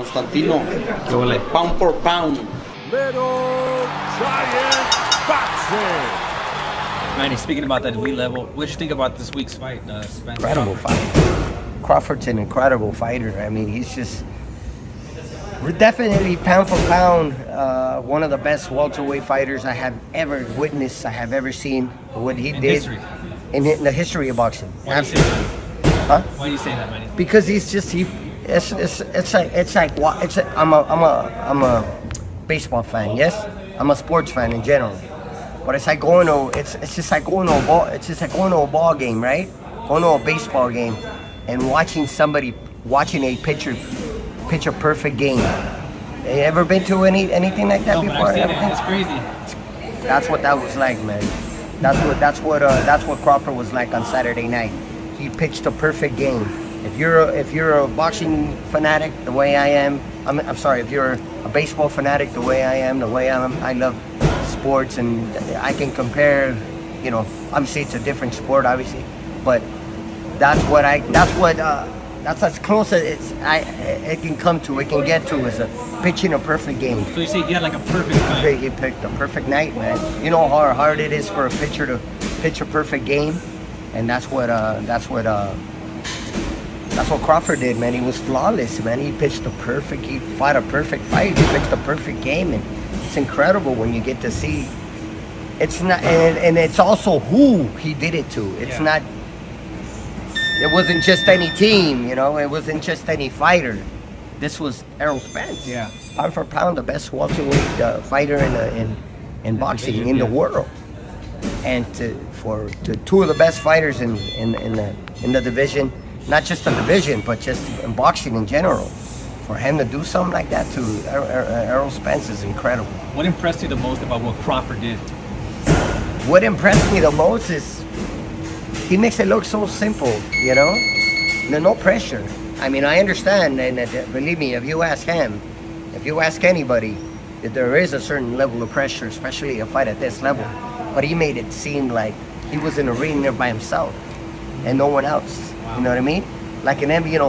Constantino, pound for pound. Little giant boxing. Manny, speaking about that weight level, what did you think about this week's fight, Spence? Incredible fight. Crawford's an incredible fighter. I mean, he's just definitely pound for pound one of the best welterweight fighters I have ever witnessed. I have ever seen what he did history. In the history of boxing. Why do you say that? Huh? Why do you say that, Manny? Because he's just I'm a baseball fan. Yes, I'm a sports fan in general. But it's like going to it's just like going to a ball game, right? Going to a baseball game and watching a pitcher perfect game. Have you ever been to anything like that before? It's crazy. That's what that was like, man. That's what Crawford was like on Saturday night. He pitched a perfect game. If you're a boxing fanatic the way I am, I'm sorry. If you're a baseball fanatic the way I am, I love sports, and I can compare. You know, obviously it's a different sport, obviously, but that's as close as it can come to. It can get to is a pitching a perfect game. So you say he had like a perfect night. He picked a perfect night, man. You know how hard it is for a pitcher to pitch a perfect game, and that's what Crawford did, man. He was flawless, man. He pitched he fought a perfect fight. He pitched a perfect game, and it's incredible when you get to see. It's not, and it's also who he did it to. It's not. It wasn't just any team, you know. It wasn't just any fighter. This was Errol Spence. Yeah. Pound for pound, the best welterweight fighter in boxing in the world, and to two of the best fighters in the division, not just the division, but just in boxing in general. For him to do something like that to Errol Spence is incredible. What impressed you the most about what Crawford did? What impressed me the most is he makes it look so simple, you know? There's no pressure. I mean, I understand, and believe me, if you ask him, if you ask anybody, that there is a certain level of pressure, especially a fight at this level. But he made it seem like he was in a ring there by himself and no one else. Wow. You know what I mean? Like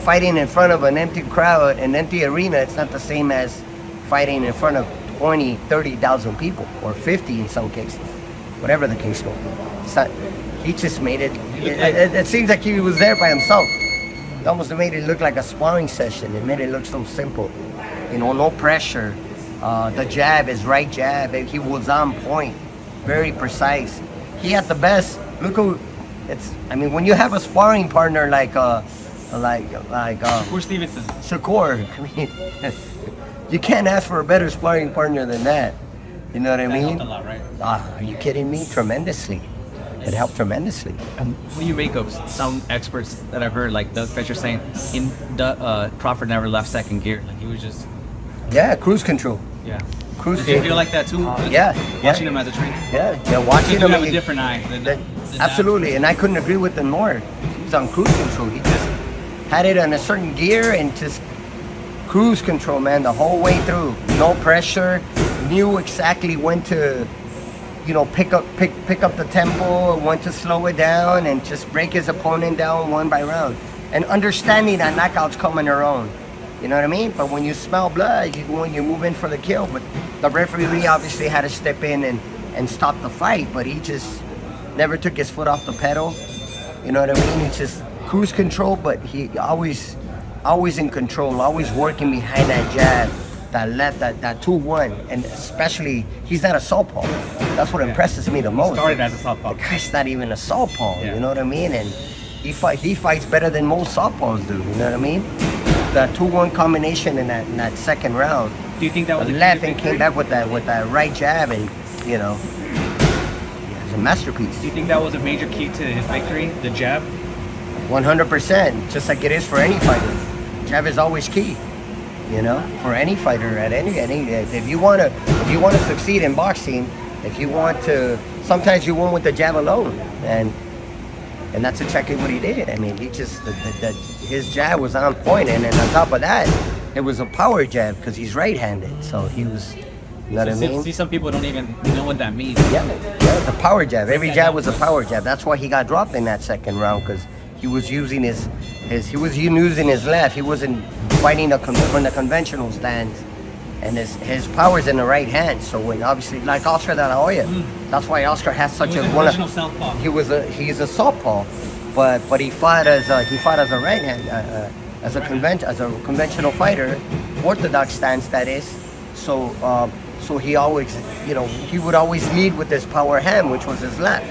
fighting in front of an empty crowd, an empty arena, it's not the same as fighting in front of 20, 30,000 people, or 50 in some cases, whatever the case may be. It's not, he just made it, it seems like he was there by himself. It almost made it look like a sparring session. It made it look so simple. You know, no pressure. The jab, his right jab, he was on point, very precise. He had the best. Look who, I mean, when you have a sparring partner like Shakur Stevenson. Shakur, I mean, you can't ask for a better sparring partner than that. You know what I mean? That helped a lot, right? Are you kidding me? Tremendously. It helped tremendously. What do you make of some experts that I've heard, like Doug Fisher saying, Crawford never left second gear, like he was just. Yeah, cruise control. Yeah. Cruise control. Do you feel like that too? Yeah. Watching him as a trainer. Yeah, watching him. You have a different eye. Absolutely, and I couldn't agree with him more. He was on cruise control. He just had it on a certain gear and just cruise control, man, the whole way through. No pressure. Knew exactly when to, you know, pick up the tempo, when to slow it down, and just break his opponent down one by round. And understanding that knockouts come on their own. You know what I mean? But when you smell blood, you move in for the kill. But the referee obviously had to step in and stop the fight. But he just never took his foot off the pedal. You know what I mean? He just cruise control, but he always in control, always working behind that jab, that left, that 2-1, and especially he's not a southpaw. That's what impresses me the most. Started as a southpaw. The guy's not even a southpaw. Yeah. You know what I mean? And he fights better than most southpaws do. You know what I mean? The 2-1 combination in that second round. Do you think that was the left and came back with that right jab, and you know, it's a masterpiece. Do you think that was a major key to his victory, the jab? 100%, just like it is for any fighter. Jab is always key, you know, for any fighter at any. If you want to succeed in boxing, if you want to, sometimes you win with the jab alone, and that's exactly what he did. I mean, he just his jab was on point, and then on top of that, it was a power jab because he's right-handed, so he was. You know what I mean? See, some people don't even know what that means. Yeah, it's a power jab. Every jab was a power jab. That's why he got dropped in that second round, because he was using his left. He wasn't fighting from the conventional stance, and his power's in the right hand. So when obviously like Oscar De La Hoya, that's why Oscar has such a southpaw. He's a southpaw, but he fought as a right hand, as a conventional fighter, orthodox stance that is. So he always, he would always lead with his power hand, which was his left.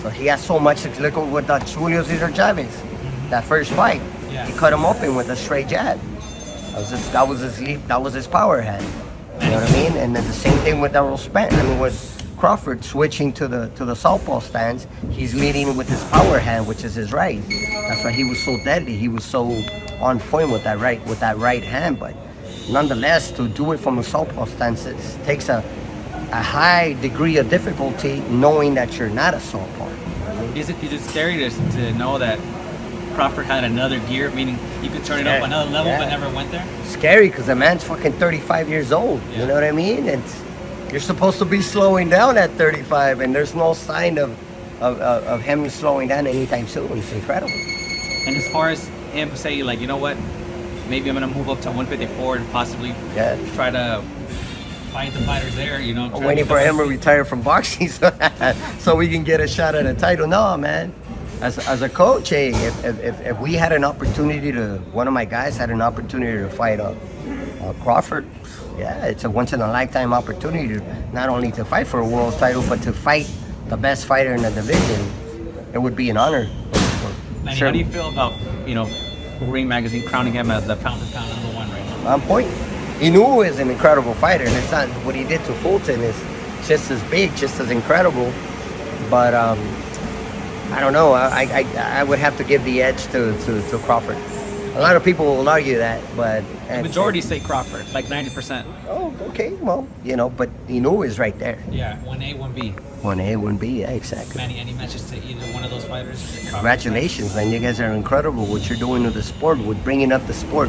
So he has so much. Look with Julio Cesar Chavez, that first fight, he cut him open with a straight jab. That was his power hand. You know what I mean? And then the same thing with Errol Spence. I mean, with Crawford switching to the southpaw stance, he's leading with his power hand, which is his right. That's why he was so deadly. He was so on point with that right hand. But nonetheless, to do it from a southpaw stance, it takes a high degree of difficulty, knowing that you're not a southpaw. Is it scary to know that Crawford had another gear, meaning you could turn it up another level, but never went there? Scary, because the man's fucking 35 years old. You know what I mean? You're supposed to be slowing down at 35, and there's no sign of him slowing down anytime soon. It's incredible. And as far as him saying, like, you know what, maybe I'm gonna move up to 154 and possibly try to fight the fighters there. I'm waiting for him to retire from boxing so we can get a shot at a title. No, man. As a coach, hey, if we had an opportunity one of my guys had an opportunity to fight Crawford, it's a once-in-a-lifetime opportunity not only to fight for a world title, but to fight the best fighter in the division. It would be an honor. Manny, how do you feel about, Ring Magazine crowning him as the pound-for-pound #1 right now? On point. Inu is an incredible fighter, and it's not what he did to Fulton is just as big, just as incredible. But I don't know. I would have to give the edge to Crawford. A lot of people will argue that, but the majority say Crawford, like 90%. Oh, okay. Well, but Inu is right there. Yeah, 1A, 1B. 1A, 1B. Yeah, exactly. Manny, any message to either one of those fighters? Congratulations, man. You guys are incredible. What you're doing with the sport, with bringing up the sport,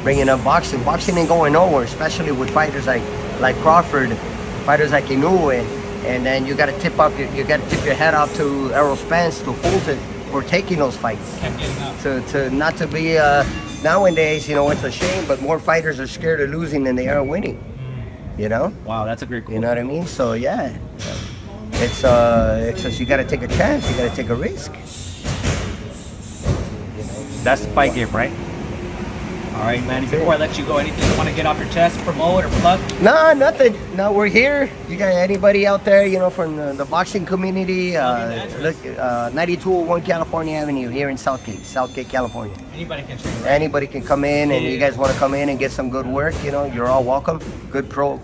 bringing up boxing. Boxing ain't going nowhere, especially with fighters like Crawford, fighters like Inu, and then you got to tip your hat off to Errol Spence, to Fulton, for taking those fights. Kept getting up. To not to be nowadays, it's a shame, but more fighters are scared of losing than they are winning. Wow, that's a great quote. You know what I mean? So yeah, it's just you got to take a chance, you got to take a risk. That's the fight game, right? All right, Manny, before I let you go, anything you want to get off your chest, promote or plug? No, nothing. No, we're here. You got anybody out there, from the boxing community? Look, 9201 California Avenue here in Southgate, California. Anybody can train, right? Anybody can come in, and you guys want to come in and get some good work, you're all welcome. Good pro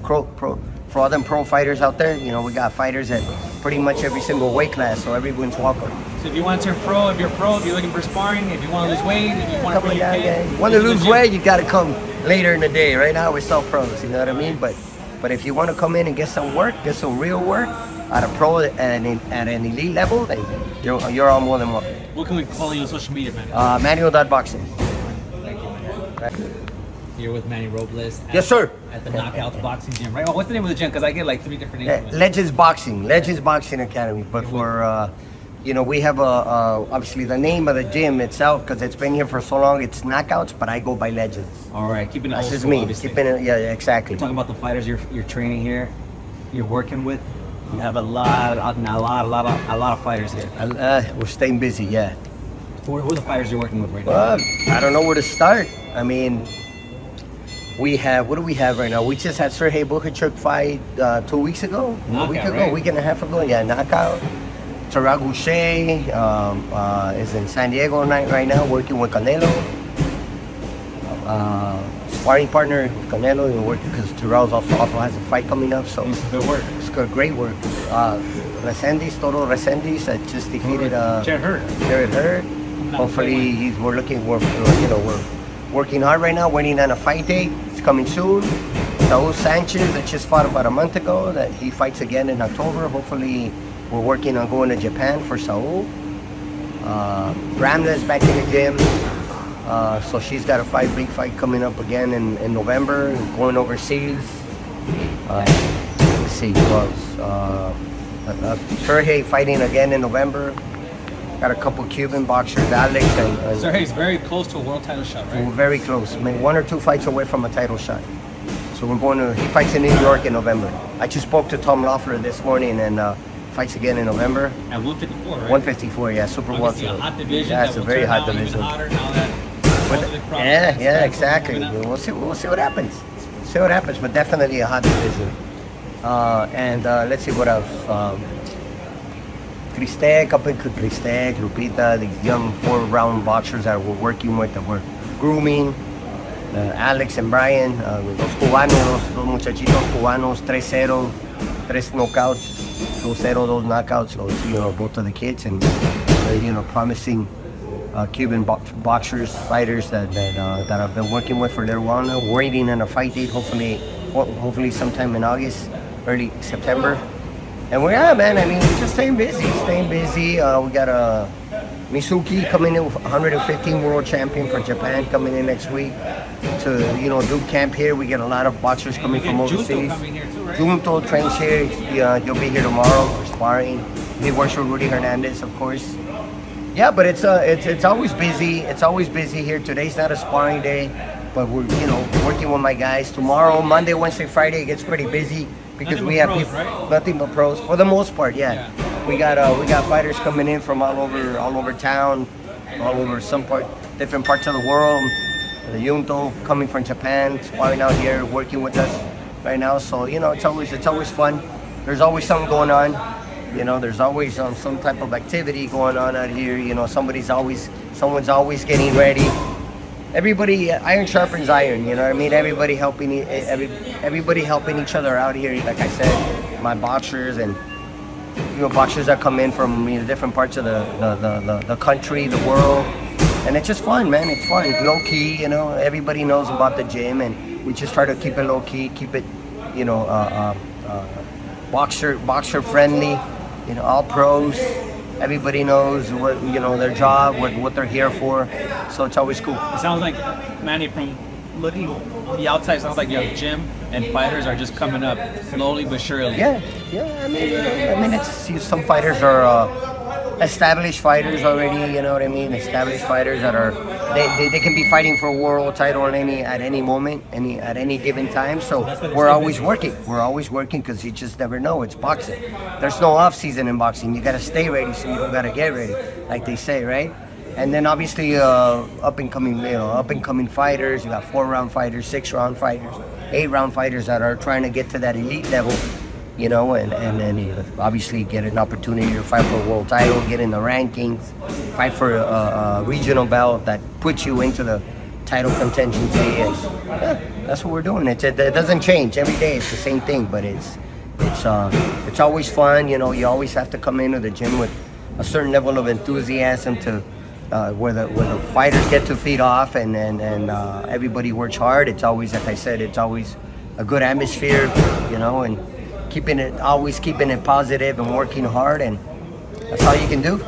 fighters out there. We got fighters at pretty much every single weight class, so everyone's welcome. So if you want to turn pro, if you're looking for sparring, if you want to lose weight, if you want to bring your kid, you want to lose weight, you got to come later in the day. Right now we're still pros, you know what I mean? But if you want to come in and get some work, get some real work at a pro and at an elite level, then you're all more than welcome. What can we follow you on social media, man? Manuel.boxing. Thank you, man. Here with Manny Robles. Yes, sir. At the Knockouts Boxing Gym, right? Oh, what's the name of the gym? Because I get like 3 different names. Legends Boxing Academy. But for we have obviously the name of the gym itself, because it's been here for so long, it's Knockouts, but I go by Legends. All right, keeping it That's old just school, me. obviously. Keeping it, yeah, exactly. Talking about the fighters you're training here, you're working with. You have a lot of fighters here. We're staying busy, yeah. Who are the fighters you're working with right now? I don't know where to start. I mean, what do we have right now? We just had Sergey Bukachuk fight 2 weeks ago. Knockout, a week and a half ago. Yeah, knockout. Terrell Goucher is in San Diego right now working with Canelo. Sparring partner with Canelo, and working because Terrell also has a fight coming up. So it's good work. It's good, great work. Toro Resendiz just defeated Jared Hurd. Hopefully we're working hard right now, waiting on a fight date. It's coming soon. Saul Sanchez that just fought about a month ago, that he fights again in October. Hopefully we're working on going to Japan for Saul. Ramla is back in the gym. So she's got a big fight coming up again in November, going overseas. Let's see who else. Sergey fighting again in November. Got a couple Cuban boxers, Alex and So he's very close to a world title shot, right? we're very close. I mean, 1 or 2 fights away from a title shot. So we're going to, he fights in New York in November. I just spoke to Tom Loeffler this morning and fights again in November. At 154, right? 154, yeah, super welterweight. A hot division. Yeah, it's a very hot division. Yeah, exactly. We'll see what happens. See what happens, but definitely a hot division. And let's see what else. Cristek, up in Cristek, Lupita, these young 4-round boxers that we're working with, that we're grooming. Alex and Brian, los cubanos, los muchachitos cubanos, 3-0, 3 knockouts, 2-0, 2 knockouts, so, you know, both of the kids, and you know, promising Cuban boxers, fighters that I've been working with for a little while now, waiting on a fight date, hopefully sometime in August, early September. And man, I mean, we're just staying busy. We got Mizuki coming in, 115 world champion for Japan, coming in next week to, you know, do camp here. We get a lot of boxers coming from overseas. Junto trains here. He'll be here tomorrow for sparring. He works with Rudy Hernandez, of course. Yeah, but it's always busy. It's always busy here. Today's not a sparring day, but we're, you know, working with my guys. Tomorrow, Monday, Wednesday, Friday, it gets pretty busy because we have people, right? Nothing but pros for the most part. Yeah. We got fighters coming in from all over town, all over different parts of the world. The Junto coming from Japan, sparring out here, working with us right now. So, you know, it's always fun. There's always something going on. You know, there's always some type of activity going on out here. You know, someone's always getting ready. Everybody, iron sharpens iron. You know what I mean? Everybody helping each other out here. Like I said, my boxers and, you know, boxers that come in from, you know, different parts of the country, the world, and it's just fun, man. It's fun, low key. You know, everybody knows about the gym, and we just try to keep it low key, keep it, you know, boxer friendly. You know, all pros. Everybody knows what, you know, their job, what they're here for. So it's always cool. It sounds like, Manny, from looking the outside, sounds like your gym and fighters are just coming up slowly but surely. Yeah. I mean, it's, some fighters are established fighters already. You know what I mean? Established fighters that are they can be fighting for a world title at any moment, at any given time. So we're always working. We're always working because you just never know. It's boxing. There's no off season in boxing. You gotta stay ready, so you don't gotta get ready, like they say, right? And then obviously up and coming fighters. You got 4-round fighters, 6-round fighters, 8-round fighters that are trying to get to that elite level, you know, and obviously get an opportunity to fight for a world title, get in the rankings, fight for a regional belt that puts you into the title contention. And yeah, that's what we're doing. It doesn't change every day. It's the same thing, but it's always fun. You know, you always have to come into the gym with a certain level of enthusiasm to. Where the fighters get to feed off and everybody works hard. It's always, like I said, it's always a good atmosphere, you know, and always keeping it positive and working hard, and that's all you can do.